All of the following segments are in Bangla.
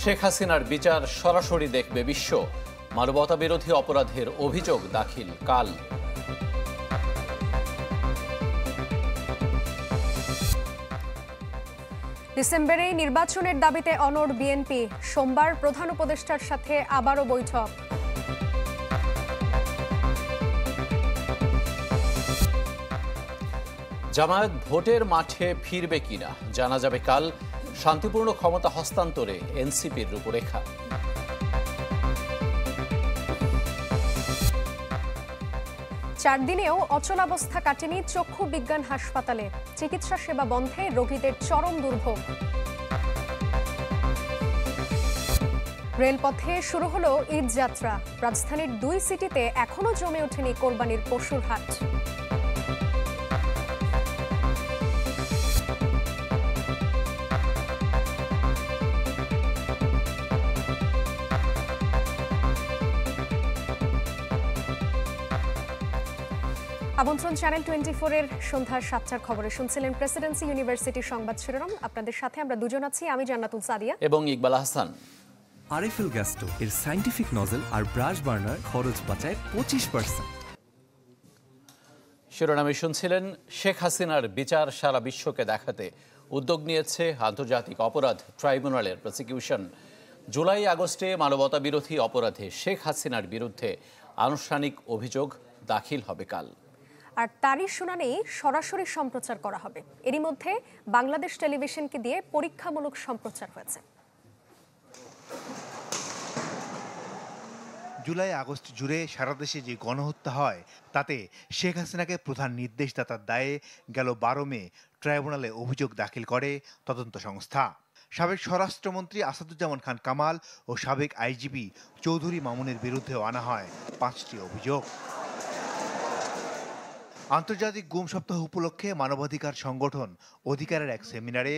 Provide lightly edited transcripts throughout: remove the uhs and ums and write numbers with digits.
শেখ হাসিনার বিচার সরাসরি দেখবে বিশ্ব। মানবতাবিরোধী অপরাধের অভিযোগ দাখিল কাল। ডিসেম্বরেই নির্বাচনের দাবিতে অনড় বিএনপি। সোমবার প্রধান উপদেষ্টার সাথে আবারও বৈঠক। জামায়াত ভোটের মাঠে ফিরবে কিনা জানা যাবে কাল। শান্তিপূর্ণ ক্ষমতা হস্তান্তরে এনসিপির রূপরেখা। চার দিনেও অচলাবস্থা কাটেনি চক্ষু বিজ্ঞান হাসপাতালে। চিকিৎসা সেবা বন্ধে রোগীদের চরম দুর্ভোগ। রেলপথে শুরু হলো ঈদ যাত্রা। রাজধানীর 2 সিটিতে এখনো জমে ওঠেনি কোরবানির পশুর হাট। আমন্ত্রণ চ্যানেল 24 এর সন্ধ্যা 7টার খবরে। শুনছিলেন প্রেসিডেন্সি ইউনিভার্সিটি সংবাদ শিরোনাম। আপনাদের সাথে আমরা দুজন আছি, আমি জান্নাতুল সাদিয়া এবং ইকবাল আহসান। আরএফএল গ্যাস্টো এর সায়েন্টিফিক নজল আর ব্রাশ বার্নার খরচ বাঁচায় 25%। শিরোনামে শুনছিলেন শেখ হাসিনার বিচার সারা বিশ্বকে দেখাতে উদ্যোগ নিয়েছে আন্তর্জাতিক অপরাধ ট্রাইব্যুনালের প্রসিকিউশন। জুলাই আগস্টে মানবতাবিরোধী অপরাধে শেখ হাসিনার বিরুদ্ধে আনুষ্ঠানিক অভিযোগ দাখিল হবে কাল। আর তারই শুনানি সরাসরি সম্প্রচার করা হবে। এরই মধ্যে বাংলাদেশ টেলিভিশনকে দিয়ে পরীক্ষামূলক সম্প্রচার হয়েছে। জুলাই আগস্ট জুড়ে সারা দেশে যে গণহত্যা হয় তাতে শেখ হাসিনাকে প্রধান নির্দেশদাতার দায়ে গেল 12 মে ট্রাইব্যুনালে অভিযোগ দাখিল করে তদন্ত সংস্থা। সাবেক স্বরাষ্ট্রমন্ত্রী আসাদুজ্জামান খান কামাল ও সাবেক আইজিপি চৌধুরী মামুনের বিরুদ্ধেও আনা হয় 5টি অভিযোগ। আন্তর্জাতিক গুম সপ্তাহ উপলক্ষে মানবাধিকার সংগঠন অধিকারের এক সেমিনারে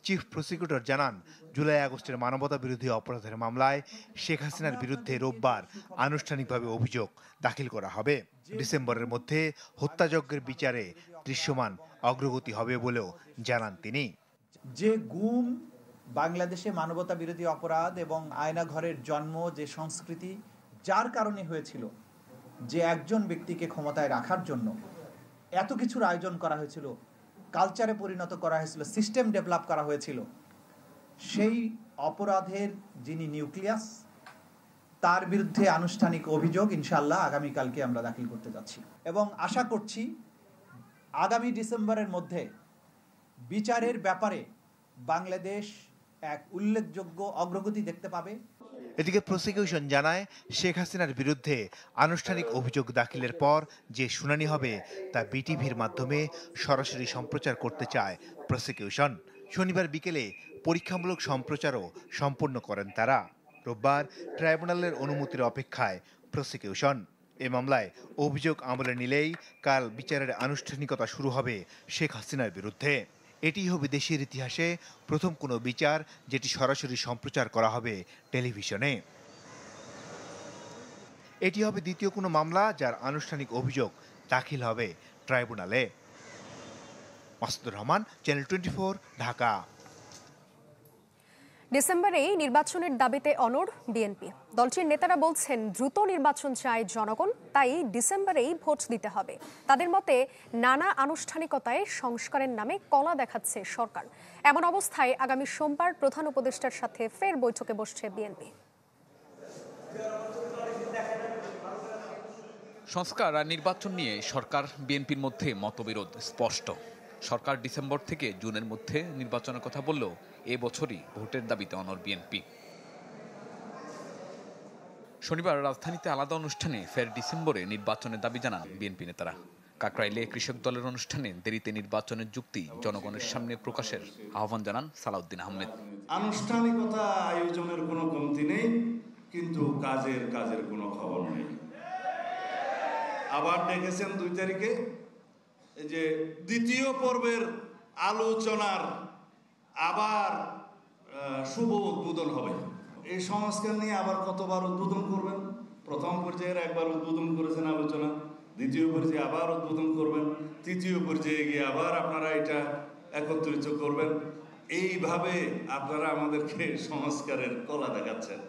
চিফ প্রসিকিউটর জানান, জুলাই আগস্টের মানবতা বিরোধী অপরাধের মামলায় শেখ হাসিনার বিরুদ্ধে রোববার আনুষ্ঠানিকভাবে অভিযোগ দাখিল করা হবে। ডিসেম্বরের মধ্যে হত্যাযজ্ঞের বিচারে দৃশ্যমান অগ্রগতি হবে বলেও জানান তিনি। যে গুম বাংলাদেশে মানবতা বিরোধী অপরাধ এবং আয়নাঘরের জন্ম, যে সংস্কৃতি যার কারণে হয়েছিল, যে একজন ব্যক্তিকে ক্ষমতায় রাখার জন্য এত কিছুর আয়োজন করা হয়েছিল, কালচারে পরিণত করা হয়েছিল, সিস্টেম ডেভেলপ করা হয়েছিল, সেই অপরাধের যিনি নিউক্লিয়াস, তার বিরুদ্ধে আনুষ্ঠানিক অভিযোগ ইনশাআল্লাহ আগামীকালকে আমরা দাখিল করতে যাচ্ছি এবং আশা করছি আগামী ডিসেম্বরের মধ্যে বিচারের ব্যাপারে বাংলাদেশ এক উল্লেখযোগ্য অগ্রগতি দেখতে পাবে। এদিকে প্রসিকিউশন জানায়, শেখ হাসিনার বিরুদ্ধে আনুষ্ঠানিক অভিযোগ দাখিলের পর যে শুনানি হবে তা বিটিভির মাধ্যমে সরাসরি সম্প্রচার করতে চায় প্রসিকিউশন। শনিবার বিকেলে পরীক্ষামূলক সম্প্রচারও সম্পন্ন করেন তারা। রোববার ট্রাইব্যুনালের অনুমতির অপেক্ষায় প্রসিকিউশন। এ মামলায় অভিযোগ আমলে নিলেই কাল বিচারের আনুষ্ঠানিকতা শুরু হবে শেখ হাসিনার বিরুদ্ধে। এটি হবে দেশের ইতিহাসে প্রথম কোনো বিচার যেটি সরাসরি সম্প্রচার করা হবে টেলিভিশনে। এটি হবে দ্বিতীয় কোনো মামলা যার আনুষ্ঠানিক অভিযোগ দাখিল হবে ট্রাইব্যুনালে। মাসুদুর রহমান, চ্যানেল 24, ঢাকা। ডিসেম্বরেই নির্বাচনের দাবিতে অনড় বিএনপি। দলটির নেতারা বলছেন, দ্রুত নির্বাচন চায় জনগণ, তাই ডিসেম্বরেই ভোট দিতে হবে। তাদের মতে নানা আনুষ্ঠানিকতায় সংস্কারের নামে কলা দেখাচ্ছে সরকার। এমন অবস্থায় আগামী সোমবার প্রধান উপদেষ্টার সাথে ফের বৈঠকে বসছে বিএনপি। সংস্কার আর নির্বাচন নিয়ে সরকার বিএনপির মধ্যে মতবিরোধ স্পষ্ট। সরকার ডিসেম্বর থেকে জুনের মধ্যে নির্বাচনের কথা বললেও এবছরই ভোটের দাবিতে অনড় বিএনপি। শনিবার রাজধানীতে আলাদা অনুষ্ঠানে ফের ডিসেম্বরে নির্বাচনের দাবি জানান বিএনপি নেতারা। কাকরাইলে কৃষক দলের অনুষ্ঠানে দেরিতে নির্বাচনের যুক্তি জনগণের সামনে প্রকাশের আহ্বান জানান সালাউদ্দিন আহমেদ। আনুষ্ঠানিকতা আয়োজনের কোনো কমতি নেই, কিন্তু কাজের কোনো খবর নেই। আবার ডেকেছেন 2 তারিখে যে দ্বিতীয় পর্বের আলোচনার আবার শুভ উদ্বোধন হবে। এই সংস্কার নিয়ে আবার কতবার উদ্বোধন করবেন? প্রথম পর্যায়ের একবার উদ্বোধন করেছেন আলোচনা, দ্বিতীয় পর্যায়ে আবার উদ্বোধন করবেন, তৃতীয় পর্যায়ে গিয়ে আবার আপনারা এটা একত্রিত করবেন। এইভাবে আপনারা আমাদেরকে সংস্কারের কলা দেখাচ্ছেন।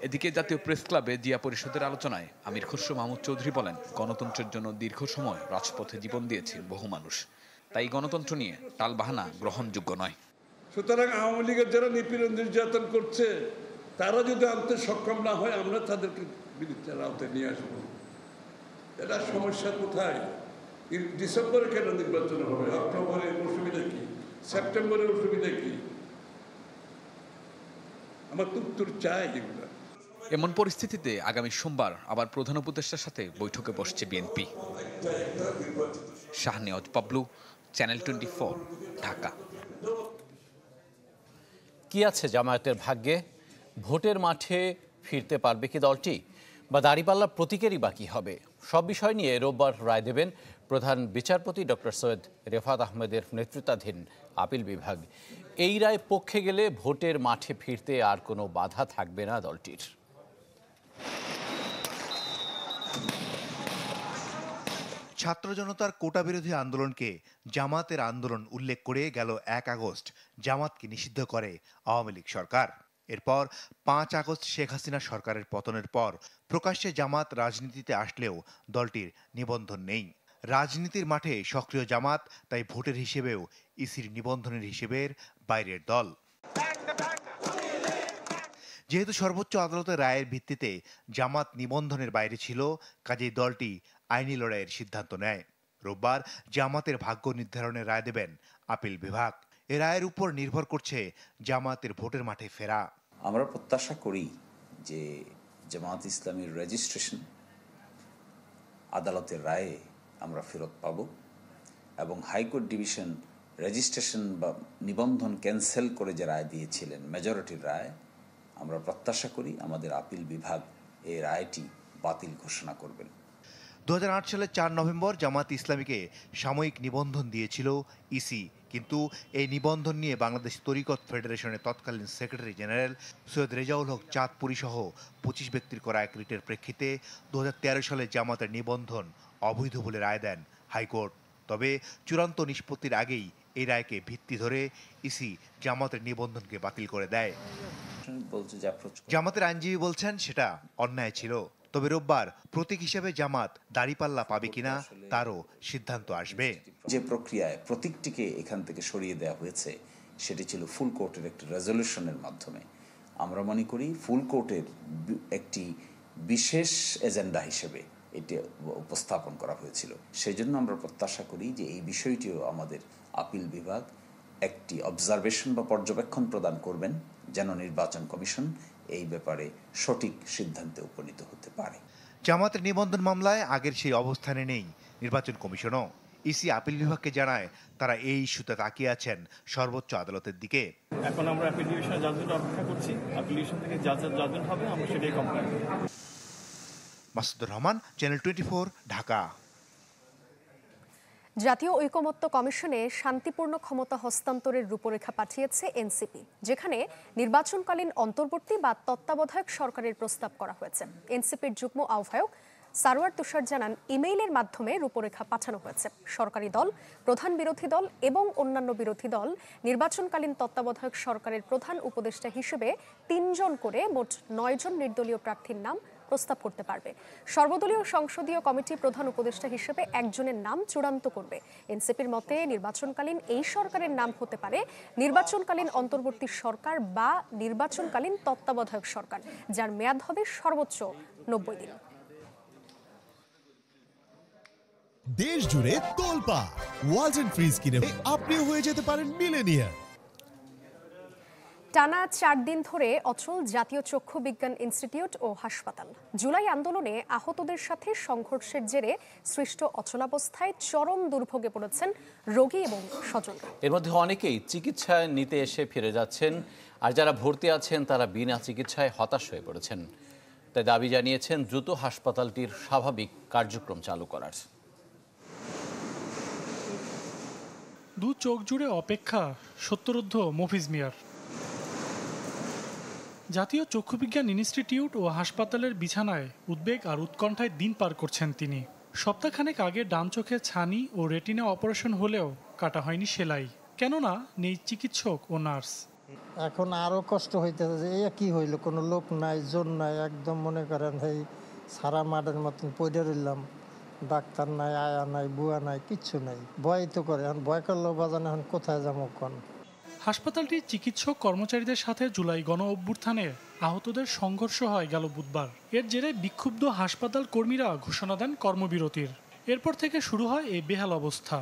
এদিকে জাতীয় প্রেস ক্লাবে জিয়া পরিষদের আলোচনায় আমির খসরু মাহমুদ চৌধুরী বলেন, গণতন্ত্রের জন্য দীর্ঘ সময় রাজপথে জীবন দিয়েছে বহু মানুষ, তাই গণতন্ত্র নিয়ে টালবাহানা গ্রহণযোগ্য নয়। সুতরাং আওয়ামী লীগের যারা নিপীড়ন নির্যাতন করছে তারা যদি আনতে সক্ষম না হয় আমরা তাদেরকে বিরুদ্ধে আওতায় নিয়ে আসবো। এটা সমস্যা কোথায়? ডিসেম্বরে কেন নির্বাচন হবে? অক্টোবরে অসুবিধা কি? সেপ্টেম্বরের অসুবিধা কি? আমার তো উত্তর চাই এগুলো। এমন পরিস্থিতিতে আগামী সোমবার আবার প্রধান উপদেষ্টার সাথে বৈঠকে বসছে বিএনপি। শাহনেওয়াজ পাবলু, চ্যানেল 24, ঢাকা। কি আছে জামায়াতের ভাগ্যে? ভোটের মাঠে ফিরতে পারবে কি দলটি, বা দাঁড়িপাল্লা প্রতীকেরই বাকি হবে? সব বিষয় নিয়ে রোববার রায় দেবেন প্রধান বিচারপতি ডক্টর সৈয়দ রেফাত আহমেদের নেতৃত্বাধীন আপিল বিভাগ। এই রায় পক্ষে গেলে ভোটের মাঠে ফিরতে আর কোনো বাধা থাকবে না দলটির। ছাত্র জনতার কোটা বিরোধী আন্দোলনকে জামাতের আন্দোলন উল্লেখ করে গেল 1 আগস্ট জামাতকে নিষিদ্ধ করে আওয়ামী লীগ সরকার। এরপর 5 আগস্ট শেখ হাসিনা সরকারের পতনের পর প্রকাশ্যে জামাত রাজনীতিতে আসলেও দলটির নিবন্ধন নেই। রাজনীতির মাঠে সক্রিয় জামাত তাই ভোটের হিসেবেও ইসির নিবন্ধনের হিসেবের বাইরের দল। যেহেতু সর্বোচ্চ আদালতের রায়ের ভিত্তিতে জামাত নিবন্ধনের বাইরে ছিল, কাজেই দলটি আইনি লড়াইয়ের সিদ্ধান্ত নেয়। রোববার জামাতের ভাগ্য নির্ধারণের রায় দেবেন আপিল বিভাগ। এ রায়ের উপর নির্ভর করছে জামাতের ভোটের মাঠে ফেরা। আমরা প্রত্যাশা করি যে জামাত ইসলামীর রেজিস্ট্রেশন আদালতের রায়ে আমরা ফেরত পাব এবং হাইকোর্ট ডিভিশন রেজিস্ট্রেশন বা নিবন্ধন ক্যান্সেল করে যে রায় দিয়েছিলেন, মেজরিটির রায়, আমরা প্রত্যাশা করি আমাদের আপিল বিভাগ এই রায়টি বাতিল ঘোষণা করবেন। 2008 সালের 4 নভেম্বর জামাত ইসলামীকে সাময়িক নিবন্ধন দিয়েছিল ইসি, কিন্তু এই নিবন্ধন নিয়ে বাংলাদেশ তরিকত ফেডারেশনের তৎকালীন সেক্রেটারি জেনারেল সৈয়দ রেজাউল হক চাঁদপুরী সহ 25 ব্যক্তির করা এক রিটের প্রেক্ষিতে 2013 সালে জামাতের নিবন্ধন অবৈধ বলে রায় দেন হাইকোর্ট। তবে চূড়ান্ত নিষ্পত্তির আগেই এই রায়কে ভিত্তি ধরে ইসি জামাতের নিবন্ধনকে বাতিল করে দেয়। জামাতের আইনজীবী বলছেন সেটা অন্যায় ছিল, তবে রোববার প্রতীক হিসেবে জামাত দাঁড়িপাল্লা পাবে কিনা তারও সিদ্ধান্ত আসবে। যে প্রক্রিয়ায় প্রতীকটিকে এখান থেকে সরিয়ে দেওয়া হয়েছে সেটি ছিল ফুল কোর্টের একটি রেজলিউশনের মাধ্যমে। আমরা মনে করি ফুল কোর্টের একটি বিশেষ এজেন্ডা হিসেবে এটি উপস্থাপন করা হয়েছিল। সেই জন্য আমরা প্রত্যাশা করি যে এই বিষয়টিও আমাদের আপিল বিভাগ একটি অবজারভেশন বা পর্যবেক্ষণ প্রদান করবেন, যেন নির্বাচন কমিশন এই ব্যাপারে সঠিক সিদ্ধান্তে উপনীত হতে পারে। জামাতের নিবন্ধন মামলায় আগের সেই অবস্থানে নেই নির্বাচন কমিশনও। ইসি আপিল বিভাগকে জানায় তারা এই ইস্যুতে তাকিয়ে আছেন সর্বোচ্চ আদালতের দিকে। এখন আমরা আপিল ডিভিশনের জাজমেন্ট অপেক্ষা করছি। আপিল ডিভিশন থেকে জাজমেন্ট হবে, আমরা সেটাই কমপ্লাই করব। মাসুদুর রহমান, চ্যানেল 24, ঢাকা। জাতীয় ঐকমত্য কমিশনে শান্তিপূর্ণ ক্ষমতা হস্তান্তরের রূপরেখা পাঠিয়েছে এনসিপি, যেখানে নির্বাচনকালীন অন্তর্বর্তী বা তত্ত্বাবধায়ক সরকারের প্রস্তাব করা হয়েছে। এনসিপির যুগ্ম আহ্বায়ক সারওয়ার তুষার জানান, ইমেইলের মাধ্যমে রূপরেখা পাঠানো হয়েছে। সরকারি দল, প্রধান বিরোধী দল এবং অন্যান্য বিরোধী দল নির্বাচনকালীন তত্ত্বাবধায়ক সরকারের প্রধান উপদেষ্টা হিসেবে 3 জন করে মোট 9 জন নির্দলীয় প্রার্থীর নাম প্রস্তাব করতে পারবে। সর্বদলীয় সংসদীয় কমিটি প্রধান উপদেষ্টা হিসেবে একজনের নাম চূড়ান্ত করবে। এনসিপির মতে নির্বাচনকালীন এই সরকারের নাম হতে পারে নির্বাচনকালীন অন্তর্বর্তী সরকার বা নির্বাচনকালীন তত্ত্বাবধায়ক সরকার, যার মেয়াদ হবে সর্বোচ্চ 90 দিন। দেশ জুড়ে তোলপা ওয়ালটন ফ্রিজ কিনে আপনিও হয়ে যেতে পারেন মিলেনিয়ার। টানা 4 দিন ধরে অচল জাতীয় চক্ষু বিজ্ঞান ইনস্টিটিউট ও হাসপাতাল। জুলাই আন্দোলনে আহতদের সাথে সংঘর্ষের জেরে সৃষ্ট অচলাবস্থায় চরম দুর্ভোগে পড়েছেন রোগী এবং স্বজনরা। এর মধ্যে অনেকেই চিকিৎসা নিতে এসে ফিরে যাচ্ছেন, আর যারা ভর্তি আছেন তারা বিনা চিকিৎসায় হতাশ হয়ে পড়েছেন। তাই দাবি জানিয়েছেন দ্রুত হাসপাতালটির স্বাভাবিক কার্যক্রম চালু করার। দু চোখ জুড়ে অপেক্ষা সত্যরুদ্ধ মফিজ মিয়ার। জাতীয় চক্ষুবিজ্ঞান ইনস্টিটিউট ও হাসপাতালের বিছানায় উদ্বেগ আর উৎকণ্ঠায় দিন পার করছেন তিনি। সপ্তাহখানেক আগে ডান চোখে ছানি ও রেটিনা অপারেশন হলেও কাটা হয়নি সেলাই। কেননা নেই চিকিৎসক ও নার্স। এখন আরো কষ্ট হইতেছে যে এই কি হইলো, কোনো লোক নাই, জোর নাই, একদম মনে করেন এই সারা মাঠের মতন পড়ে রইলাম। ডাক্তার নাই, আয়া নাই, বুয়া নাই, কিচ্ছু নাই। ভয় তো করে, এখন ভয় করলেও বাজান এখন কোথায় যাবো কোন। হাসপাতালটির চিকিৎসক কর্মচারীদের সাথে জুলাই গণ অভ্যুত্থানে আহতদের সংঘর্ষ হয় গেল বুধবার। এর জেরে বিক্ষুব্ধ হাসপাতাল কর্মীরা ঘোষণা দেন কর্মবিরতির। এরপর থেকে শুরু হয় এই বেহাল অবস্থা।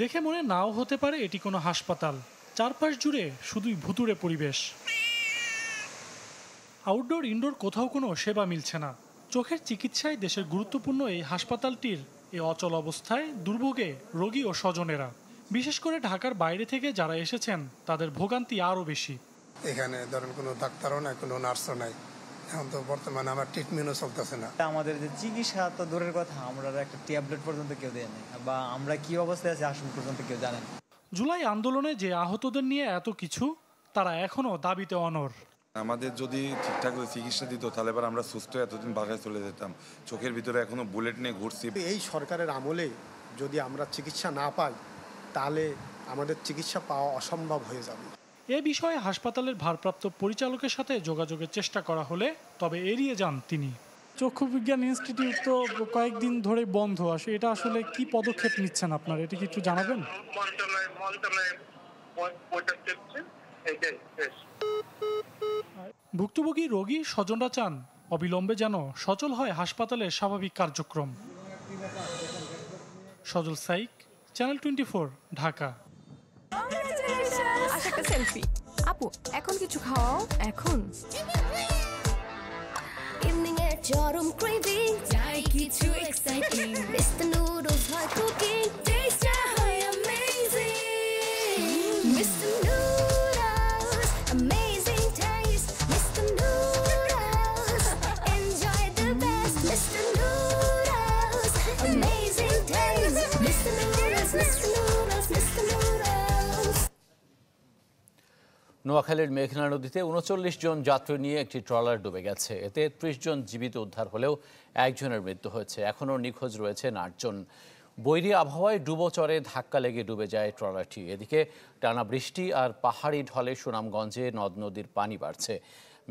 দেখে মনে নাও হতে পারে এটি কোনো হাসপাতাল, চারপাশ জুড়ে শুধুই ভুতুড়ে পরিবেশ। আউটডোর ইনডোর কোথাও কোনো সেবা মিলছে না। চোখের চিকিৎসায় দেশের গুরুত্বপূর্ণ এই হাসপাতালটির এই অচল অবস্থায় দুর্ভোগে রোগী ও স্বজনেরা। বিশেষ করে ঢাকার বাইরে থেকে যারা এসেছেন তাদের ভোগান্তি আরও বেশি। এখানে ধরেন কোনো ডাক্তারও নাই, কোনো নার্সও নাই। এখন তো বর্তমানে আমার ট্রিটমেন্টও চলতেছে না। আমাদের যে চিকিৎসা তো দূরের কথা, আমরা একটা ট্যাবলেট পর্যন্ত কেউ দেয় না, বা আমরা কি অবস্থায় আছি আসল পর্যন্ত কেউ জানে না। জুলাই আন্দোলনে যে আহতদের নিয়ে এত কিছু, তারা এখনও দাবিতে অনড়। আমাদের যদি ঠিকঠাক চিকিৎসা দিত তাহলে এবার আমরা সুস্থ এতদিন বাসায় চলে যেতাম। চোখের ভিতরে এখনো বুলেট নিয়ে ঘুরছি। এই সরকারের আমলে যদি আমরা চিকিৎসা না পাই তাহলে আমাদের চিকিৎসা পাওয়া অসম্ভব হয়ে যাবে। এ বিষয়ে হাসপাতালের ভারপ্রাপ্ত পরিচালকের সাথে যোগাযোগের চেষ্টা করা হলে তবে এড়িয়ে যান তিনি। চক্ষু বিজ্ঞান ইনস্টিটিউট তো কয়েকদিন ধরে বন্ধ, আসে এটা আসলে কি পদক্ষেপ নিচ্ছেন আপনারা, এটা কি একটু জানাবেন? ভুক্তভোগী রোগী স্বজনরা চান অবিলম্বে যেন সচল হয় হাসপাতালের স্বাভাবিক কার্যক্রম। সজল সাইক, চ্যানেল 24, ঢাকা। সেলফি আপু, এখন কিছু খাওয়াও। এখন ইভিনিং এর চরম ক্রেভিং, চাই কিছু এক্সাইটিং। মিস্টার নুডলস হয় কুকিং, টেস্ট হয় amazing. Mister noodles, amazing test. Mister noodles, enjoy the best. Mister noodles, amazing test. Mister noodles, mister noodles, mister noodles. নোয়াখালীর মেঘনা নদীতে ৩৯ জন যাত্রী নিয়ে একটি ট্রলার ডুবে গেছে। এতে ৩০ জন জীবিত উদ্ধার হলেও একজনের মৃত্যু হয়েছে। এখনও নিখোঁজ রয়েছেন ৮ জন। বৈরী আবহাওয়ায় ডুবোচরে ধাক্কা লেগে ডুবে যায় ট্রলারটি। এদিকে টানা বৃষ্টি আর পাহাড়ি ঢলে সুনামগঞ্জে নদ নদীর পানি বাড়ছে,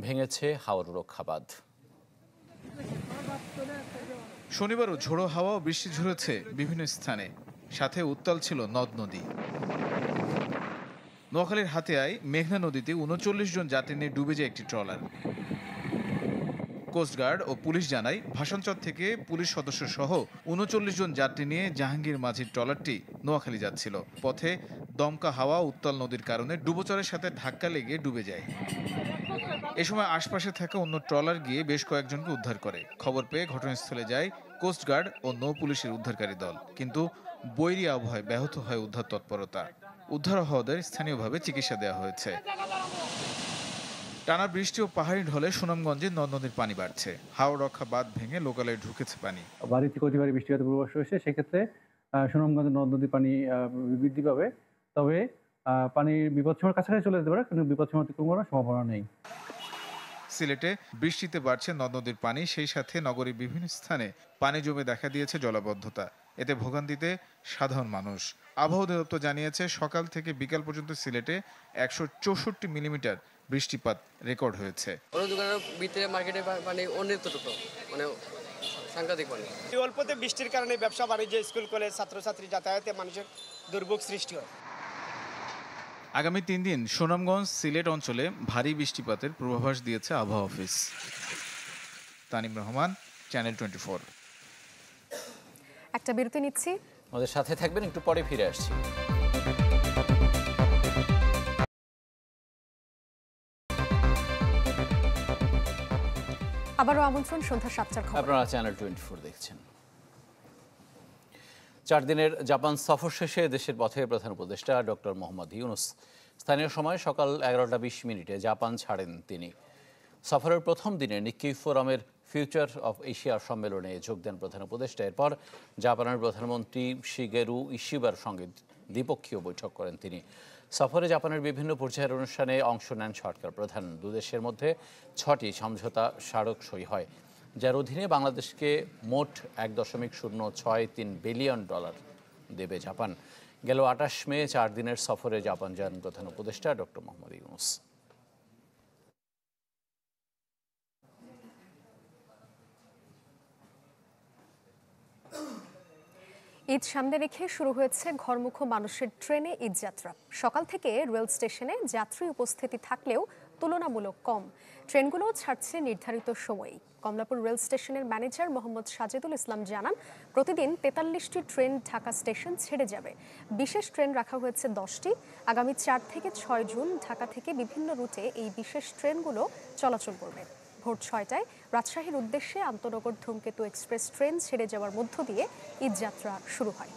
ভেঙেছে হাওর রক্ষা বাঁধ। শনিবারও ঝোড়ো হাওয়া ও বৃষ্টি ঝরেছে বিভিন্ন স্থানে, সাথে উত্তাল ছিল নদ নদী। নোয়াখালীর হাতিয়ায় মেঘনা নদীতে ৩৯ জন যাত্রী নিয়ে ডুবে যায় একটি ট্রলার। কোস্টগার্ড ও পুলিশ জানায়, ভাসানচর থেকে পুলিশ সদস্য সহ ৩৯ জন যাত্রী নিয়ে জাহাঙ্গীর মাঝির ট্রলারটি নোয়াখালী যাচ্ছিল। পথে দমকা হাওয়া উত্তাল নদীর কারণে ডুবোচরের সাথে ধাক্কা লেগে ডুবে যায়। এ সময় আশপাশে থাকা অন্য ট্রলার গিয়ে বেশ কয়েকজনকে উদ্ধার করে। খবর পেয়ে ঘটনাস্থলে যায় কোস্টগার্ড ও নৌ পুলিশের উদ্ধারকারী দল, কিন্তু বৈরী আবহাওয়ায় ব্যাহত হয় উদ্ধার তৎপরতা। উদ্ধার হওয়াদের স্থানীয়ভাবে চিকিৎসা দেওয়া হয়েছে। টানা বৃষ্টি ও পাহাড়ি ঢলে সুনামগঞ্জে নদ নদীর পানি বাড়ছে। হাওর রক্ষা বাঁধ ভেঙে লোকালয়ে ঢুকেছে পানি। বাড়ি থেকে অতিবারী বৃষ্টিপাত পূর্বাভাস রয়েছে, সেক্ষেত্রে সুনামগঞ্জের নদ নদীর পানি বৃদ্ধি পাবে। তবে পানির বিপদসীমার কাছাকাছি চলে যেতে পারে, কিন্তু বিপদসীমা অতিক্রম করার সম্ভাবনা নেই। সিলেটে বৃষ্টিতে বাড়ছে নদ নদীর পানি, সেই সাথে নগরীর বিভিন্ন স্থানে পানি জমে দেখা দিয়েছে জলাবদ্ধতা। এতে ভোগান্তিতে সাধারণ মানুষ। আবহাওয়া অধিদপ্তর জানিয়েছে, সকাল থেকে বিকাল পর্যন্ত সিলেটে ১৬৪ মিলিমিটার বৃষ্টিপাত রেকর্ড হয়েছে। অল্পতে বৃষ্টির কারণে ব্যবসা বাণিজ্য, স্কুল কলেজ, ছাত্রছাত্রী যাতায়াতে মানুষের দুর্ভোগ সৃষ্টি হয়। আগামী ৩ দিন সুনামগঞ্জ, সিলেট অঞ্চলে ভারী বৃষ্টিপাতের পূর্বাভাস দিয়েছে আবহাওয়া অফিস। তানিম রহমান, চ্যানেল 24। একটা বিরতি নিচ্ছি, আমাদের সাথে থাকবেন, একটু পরে ফিরে আসছি। আবারও আমন্ত্রণ সন্ধ্যা ৭টার খবর। আপনারা চ্যানেল 24 দেখছেন। 4 দিনের জাপান সফর শেষে দেশের পথে প্রধান উপদেষ্টা ডক্টর মোহাম্মদ ইউনূস স্থানীয় সময় সকাল 11টা 20 জাপান ছাড়েন তিনি। সফরের প্রথম দিনে নিক্কি ফোরামের ফিউচার অফ এশিয়া সম্মেলনে যোগ দেন প্রধান উপদেষ্টা। এরপর জাপানের প্রধানমন্ত্রী শিগেরু ইশিবার সঙ্গে দ্বিপক্ষীয় বৈঠক করেন তিনি। সফরে জাপানের বিভিন্ন পর্যায়ের অনুষ্ঠানে অংশ নেন সরকার প্রধান। দুদেশের মধ্যে 6টি সমঝোতা স্মারক সই হয়, যার অধীনে বাংলাদেশকে মোট $1.063 বিলিয়ন দেবে জাপান। গেল ২৮ মে ৪ দিনের সফরে জাপান যান প্রধান উপদেষ্টা ডক্টর মোহাম্মদ ইউনূস। ঈদ সামনে রেখে শুরু হয়েছে ঘরমুখো মানুষের ট্রেনে ঈদযাত্রা। সকাল থেকে রেল স্টেশনে যাত্রী উপস্থিতি থাকলেও তুলনামূলক কম। ট্রেনগুলো ছাড়ছে নির্ধারিত সময়েই। কমলাপুর রেল স্টেশনের ম্যানেজার মোহাম্মদ সাজেদুল ইসলাম জানান, প্রতিদিন ৪৩টি ট্রেন ঢাকা স্টেশন ছেড়ে যাবে। বিশেষ ট্রেন রাখা হয়েছে 10টি। আগামী ৪ থেকে ৬ জুন ঢাকা থেকে বিভিন্ন রুটে এই বিশেষ ট্রেনগুলো চলাচল করবে। ভোর ৬টায় রাজশাহীর উদ্দেশ্যে আন্তনগর ধূমকেতু এক্সপ্রেস ট্রেন ছেড়ে যাওয়ার মধ্য দিয়ে ঈদযাত্রা শুরু হয়।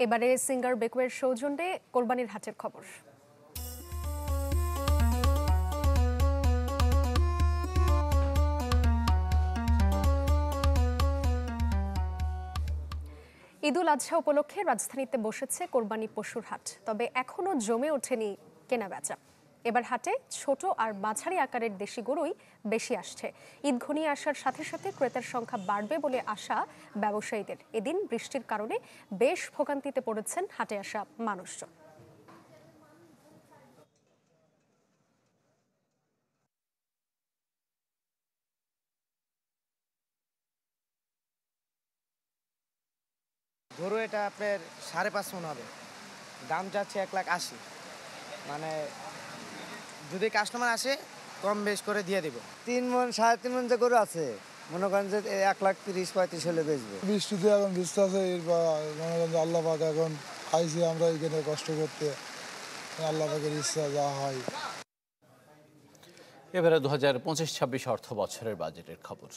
এবারে সিঙ্গার বেকুয়ের সৌজন্যে কোরবানির হাটের খবর। ঈদুল আজহা উপলক্ষে রাজধানীতে বসেছে কোরবানি পশুর হাট, তবে এখনো জমে ওঠেনি কেনাবেচা। এবার হাটে ছোট আর মাঝারি আকারের দেশি গরুই বেশি আসছে। ঈদ ঘনিয়ে আসার সাথে সাথে ক্রেতার সংখ্যা বাড়বে বলে আশা ব্যবসায়ীদের। এদিন বৃষ্টির কারণে বেশ ভোগান্তিতে পড়েছেন হাটে আসা মানুষজন। গরু এটা আপনার 5.5 মণ হবে, দাম যাচ্ছে 1,80,000। মানে যদি কাস্টমার আসে কম বেশ করে দিয়ে দেব। 3 মণ 3.5 মণ যে গরু আছে, মনে করেন যে 1,30,000-35,000 হলে বেচবো। বৃষ্টিতে এখন ভিজতে আছে, মনে করেন যে আল্লাহ পাক এখন আইছি আমরা এখানে কষ্ট করতে, আল্লাহ পাকের ইচ্ছা যা হয়। এবারে 2025-26 অর্থ বছরের বাজেটের খবর।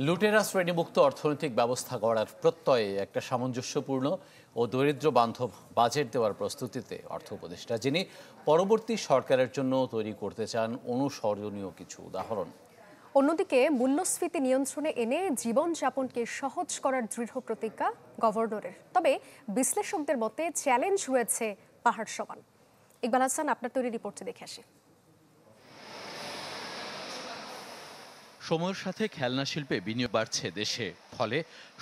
লুটেরা শ্রেণীমুক্ত অর্থনৈতিক ব্যবস্থা গড়ার প্রত্যয়ে একটা সামঞ্জস্যপূর্ণ ও দরিদ্র বান্ধব বাজেট দেওয়ার প্রস্তুতিতে অর্থ উপদেষ্টা, যিনি পরবর্তী সরকারের জন্য তৈরি করতে চান অনুসরণীয় কিছু উদাহরণ। অন্যদিকে মূল্যস্ফীতি নিয়ন্ত্রণে এনে জীবনযাপনকে সহজ করার দৃঢ় প্রতিজ্ঞা গভর্নরের। তবে বিশ্লেষকদের মতে চ্যালেঞ্জ রয়েছে পাহাড় সমান। ইকবাল হাসান, আপনার তৈরি রিপোর্টে দেখে আসি। সময়ের সাথে খেলনা শিল্পে বিনিয়োগ বাড়ছে দেশে, ফলে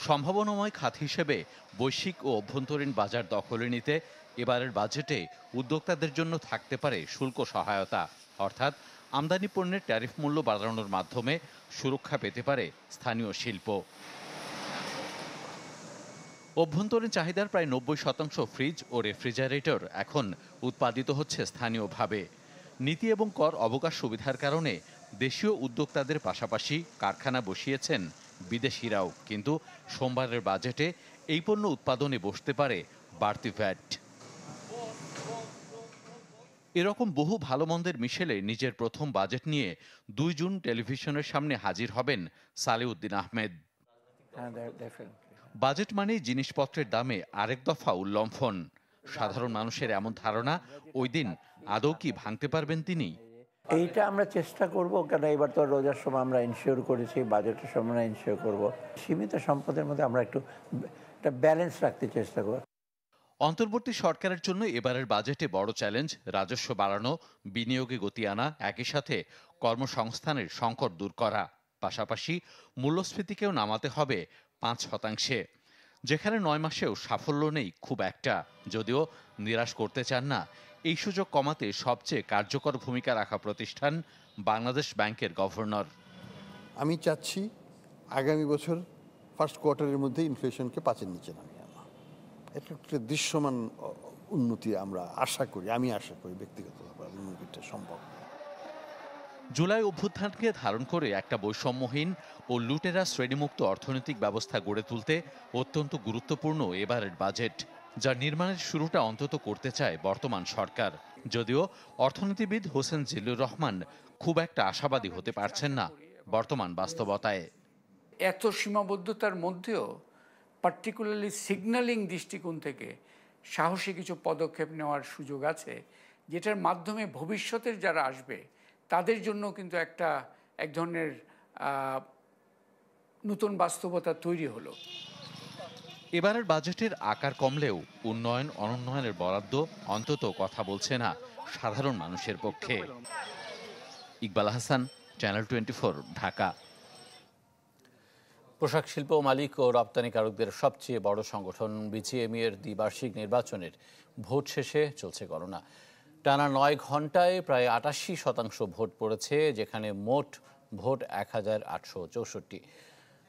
সম্ভাবনাময় খাত হিসেবে বৈশ্বিক ও অভ্যন্তরীণ বাজার দখলে নিতে এবারের বাজেটে উদ্যোক্তাদের জন্য থাকতে পারে শুল্ক সহায়তা, অর্থাৎ আমদানি পণ্যের ট্যারিফ মূল্য বাড়ানোর মাধ্যমে সুরক্ষা পেতে পারে স্থানীয় শিল্প। অভ্যন্তরীণ চাহিদার প্রায় 90% ফ্রিজ ও রেফ্রিজারেটর এখন উৎপাদিত হচ্ছে স্থানীয়ভাবে। নীতি এবং কর অবকাশ সুবিধার কারণে দেশীয় উদ্যোক্তাদের পাশাপাশি কারখানা বসিয়েছেন বিদেশিরাও, কিন্তু সোমবারের বাজেটে এই পণ্য উৎপাদনে বসতে পারে বাড়তি ভ্যাট। এরকম বহু ভালো মন্দের মিশেলে নিজের প্রথম বাজেট নিয়ে 2 জুন টেলিভিশনের সামনে হাজির হবেন সালেউদ্দিন আহমেদ। বাজেট মানেই জিনিসপত্রের দামে আরেক দফা উল্লম্ফন। সাধারণ মানুষের এমন ধারণা ওই দিন আদৌ কি ভাঙতে পারবেন তিনি? এইটা আমরা চেষ্টা করব, কেন এবার তো রোজার সময় আমরা ইনশিওর করেছি, বাজেটের সময় আমরা ইনশিওর করব। সীমিত সম্পদের মধ্যে আমরা একটু ব্যালেন্স রাখতে চেষ্টা করব। অন্তর্বর্তী সরকারের জন্য এবারের বাজেটে বড় চ্যালেঞ্জ রাজস্ব বাড়ানো, বিনিয়োগে গতি আনা, একই সাথে কর্মসংস্থানের সংকট দূর করা। পাশাপাশি মূল্যস্ফীতিকেও নামাতে হবে 5%, যেখানে 9 মাসেও সাফল্য নেই খুব একটা। যদিও নিরাশ করতে চান না এই সুযোগ কমাতে সবচেয়ে কার্যকর ভূমিকা রাখা প্রতিষ্ঠান বাংলাদেশ ব্যাংকের গভর্নর। আমি চাচ্ছি আগামী বছর ফার্স্ট কোয়ার্টারের মধ্যে ইনফ্লেশনকে 5-এর নিচে নামিয়ে আনা। এটা একটা দৃশ্যমান উন্নতি আমরা আশা করি, আমি আশা করি ব্যক্তিগতভাবে উন্নতিটা সম্ভব। জুলাই অভ্যুত্থানকে ধারণ করে একটা বৈষম্যহীন ও লুটেরা শ্রেণীমুক্ত অর্থনৈতিক ব্যবস্থা গড়ে তুলতে অত্যন্ত গুরুত্বপূর্ণ এবারের বাজেট, যার নির্মাণের শুরুটা অন্তত করতে চায় বর্তমান সরকার। যদিও অর্থনীতিবিদ হোসেন জিল্লুর রহমান খুব একটা আশাবাদী হতে পারছেন না বর্তমান বাস্তবতায়। এত সীমাবদ্ধতার মধ্যেও পার্টিকুলারলি সিগন্যালিং দৃষ্টিকোণ থেকে সাহসী কিছু পদক্ষেপ নেওয়ার সুযোগ আছে, যেটার মাধ্যমে ভবিষ্যতের যারা আসবে তাদের জন্য কিন্তু এক ধরনের নতুন বাস্তবতা তৈরি হলো। এবারের বাজেটের আকার কমলেও উন্নয়ন অনুন্নয়নের বরাদ্দ অন্তত কথা বলছে না সাধারণ মানুষের পক্ষে। ইকবাল হাসান, চ্যানেল 24, ঢাকা। পোশাক শিল্প মালিক ও রপ্তানিকারকদের সবচেয়ে বড় সংগঠন বিজিএমইএ এর দ্বিবার্ষিক নির্বাচনের ভোট শেষে চলছে গণনা। টানা 9 ঘন্টায় প্রায় 88% ভোট পড়েছে, যেখানে মোট ভোট 1864।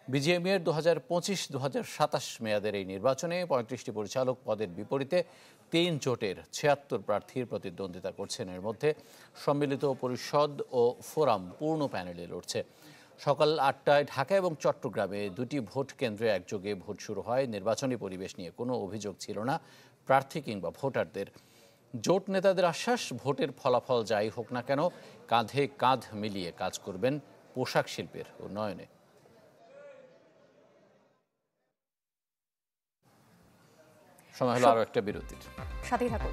বিজিএমইএ এর 2025-2027 মেয়াদের এই নির্বাচনে 35টি পরিচালক পদের বিপরীতে 3 জোটের 76 প্রার্থীর প্রতিদ্বন্দ্বিতা করছেন। এর মধ্যে সম্মিলিত পরিষদ ও ফোরাম পূর্ণ প্যানেলে লড়ছে। সকাল 8টায় ঢাকা এবং চট্টগ্রামে 2টি ভোট কেন্দ্রে একযোগে ভোট শুরু হয়। নির্বাচনী পরিবেশ নিয়ে কোনো অভিযোগ ছিল না প্রার্থী কিংবা ভোটারদের। জোট নেতাদের আশ্বাস, ভোটের ফলাফল যাই হোক না কেন কাঁধে কাঁধ মিলিয়ে কাজ করবেন পোশাক শিল্পের উন্নয়নে। সময় হলো আরও একটা বিরতির। সাথেই থাকুন।